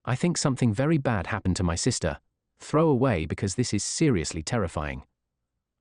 I think something very bad happened to my sister. Throw away because this is seriously terrifying.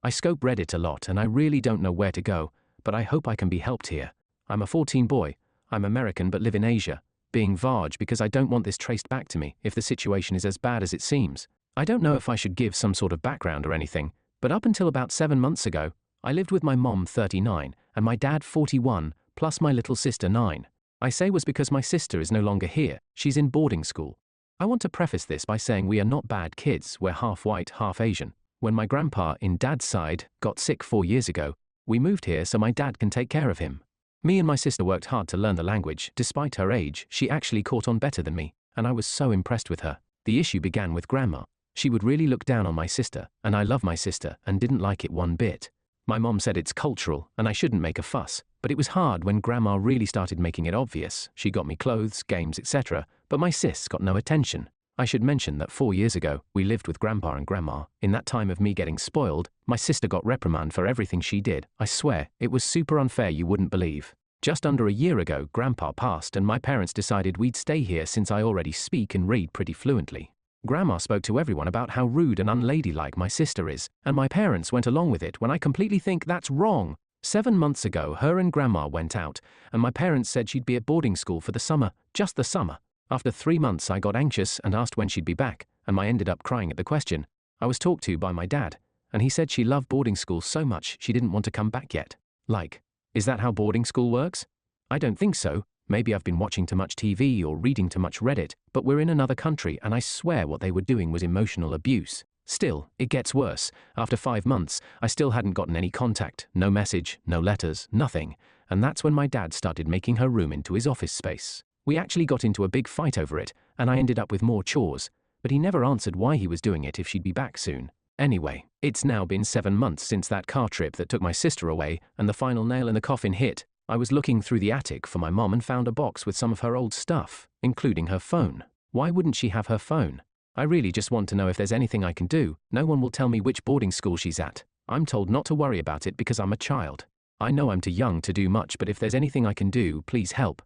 I scope Reddit a lot and I really don't know where to go, but I hope I can be helped here. I'm a 14 boy. I'm American but live in Asia. Being Vaj because I don't want this traced back to me if the situation is as bad as it seems. I don't know if I should give some sort of background or anything, but up until about 7 months ago, I lived with my mom 39 and my dad 41, plus my little sister 9. I say was because my sister is no longer here, she's in boarding school. I want to preface this by saying we are not bad kids, we're half white, half Asian. When my grandpa, in dad's side, got sick 4 years ago, we moved here so my dad can take care of him. Me and my sister worked hard to learn the language. Despite her age, she actually caught on better than me, and I was so impressed with her. The issue began with grandma. She would really look down on my sister, and I love my sister and didn't like it one bit. My mom said it's cultural and I shouldn't make a fuss, but it was hard when grandma really started making it obvious. She got me clothes, games, etc., but my sis got no attention. I should mention that 4 years ago, we lived with grandpa and grandma. In that time of me getting spoiled, my sister got reprimand for everything she did. I swear, it was super unfair you wouldn't believe. Just under a year ago, grandpa passed and my parents decided we'd stay here since I already speak and read pretty fluently. Grandma spoke to everyone about how rude and unladylike my sister is, and my parents went along with it when I completely think that's wrong. 7 months ago, her and grandma went out, and my parents said she'd be at boarding school for the summer, just the summer. After 3 months, I got anxious and asked when she'd be back, and I ended up crying at the question. I was talked to by my dad, and he said she loved boarding school so much she didn't want to come back yet. Like, is that how boarding school works? I don't think so. Maybe I've been watching too much TV or reading too much Reddit, but we're in another country and I swear what they were doing was emotional abuse. Still, it gets worse. After 5 months, I still hadn't gotten any contact, no message, no letters, nothing, and that's when my dad started making her room into his office space. We actually got into a big fight over it, and I ended up with more chores, but he never answered why he was doing it if she'd be back soon. Anyway, it's now been 7 months since that car trip that took my sister away, and the final nail in the coffin hit. I was looking through the attic for my mom and found a box with some of her old stuff, including her phone. Why wouldn't she have her phone? I really just want to know if there's anything I can do. No one will tell me which boarding school she's at. I'm told not to worry about it because I'm a child. I know I'm too young to do much, but if there's anything I can do, please help.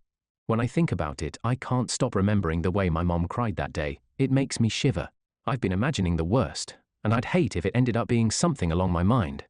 When I think about it, I can't stop remembering the way my mom cried that day. It makes me shiver. I've been imagining the worst, and I'd hate if it ended up being something along my mind.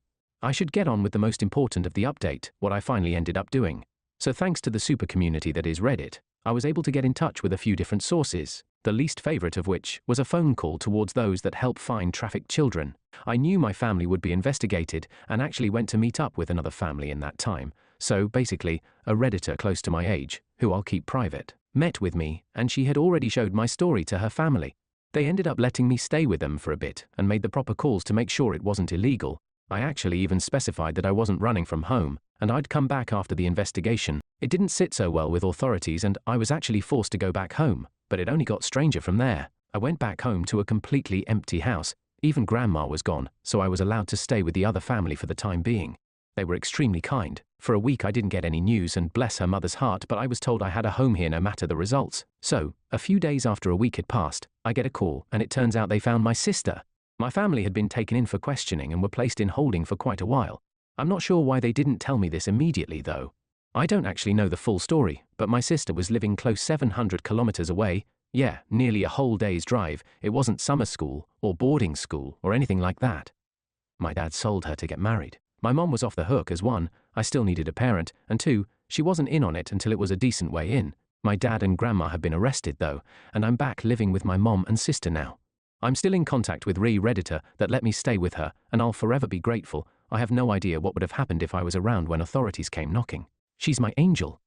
I should get on with the most important of the update, what I finally ended up doing. So thanks to the super community that is Reddit, I was able to get in touch with a few different sources, the least favorite of which was a phone call towards those that help find trafficked children. I knew my family would be investigated and actually went to meet up with another family in that time. So basically, a Redditor close to my age, who I'll keep private, met with me and she had already showed my story to her family. They ended up letting me stay with them for a bit and made the proper calls to make sure it wasn't illegal. I actually even specified that I wasn't running from home, and I'd come back after the investigation. It didn't sit so well with authorities and I was actually forced to go back home, but it only got stranger from there. I went back home to a completely empty house. Even grandma was gone, so I was allowed to stay with the other family for the time being. They were extremely kind. For a week I didn't get any news and bless her mother's heart, but I was told I had a home here no matter the results. So, a few days after a week had passed, I get a call and it turns out they found my sister. My family had been taken in for questioning and were placed in holding for quite a while. I'm not sure why they didn't tell me this immediately though. I don't actually know the full story, but my sister was living close 700 kilometers away. Yeah, nearly a whole day's drive. It wasn't summer school or boarding school or anything like that. My dad sold her to get married. My mom was off the hook as one, I still needed a parent, and two, she wasn't in on it until it was a decent way in. My dad and grandma have been arrested though, and I'm back living with my mom and sister now. I'm still in contact with Redditor that let me stay with her, and I'll forever be grateful. I have no idea what would have happened if I was around when authorities came knocking. She's my angel.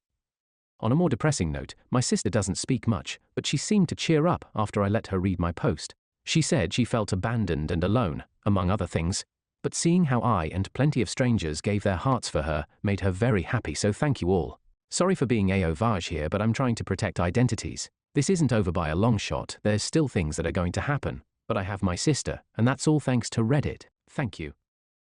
On a more depressing note, my sister doesn't speak much, but she seemed to cheer up after I let her read my post. She said she felt abandoned and alone, among other things. But seeing how I and plenty of strangers gave their hearts for her made her very happy, so thank you all. Sorry for being AO here, but I'm trying to protect identities. This isn't over by a long shot, there's still things that are going to happen, but I have my sister, and that's all thanks to Reddit. Thank you.